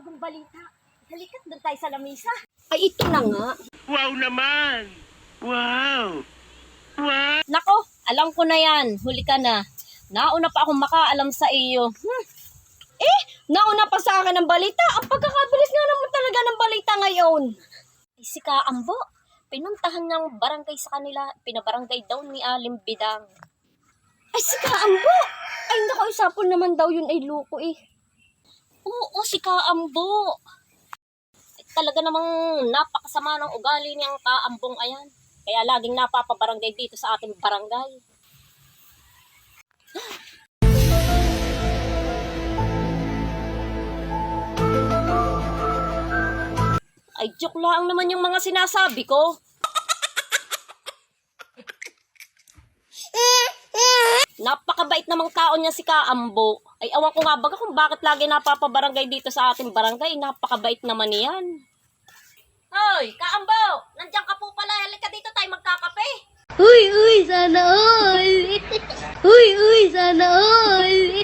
bagong balita. Halika, doon tayo sa lamesa. Ay, ito na nga. Wow naman! Wow! Wow! Nako, alam ko na yan. Huli ka na. Nauna pa akong makaalam sa iyo. Nauna pa sa akin ang balita. Ang pagkakabilis nga naman talaga ng balita ngayon. Ay, si Kaambo. Pinuntahan niyang barangay sa kanila. Pinabarangay daw ni Aling Bidang. Ay, si Kaambo. Ay, naku, isapon naman daw yun ay luko eh. Oo, si Kaambo. Ay, talaga namang napakasama ng ugali niyang Kaambong ayan. Kaya laging napapabarangay dito sa ating barangay. Ay, joke lang naman yung mga sinasabi ko. Napakabait namang tao niya si Kaambo. Ay, awan ko nga baga kung bakit lagi napapabarangay dito sa ating barangay. Napakabait naman niyan. Hoy, Kaambo! Nandiyan ka po pala. Halika dito tayo magkakape. Uy, sana all! Uy, sana all!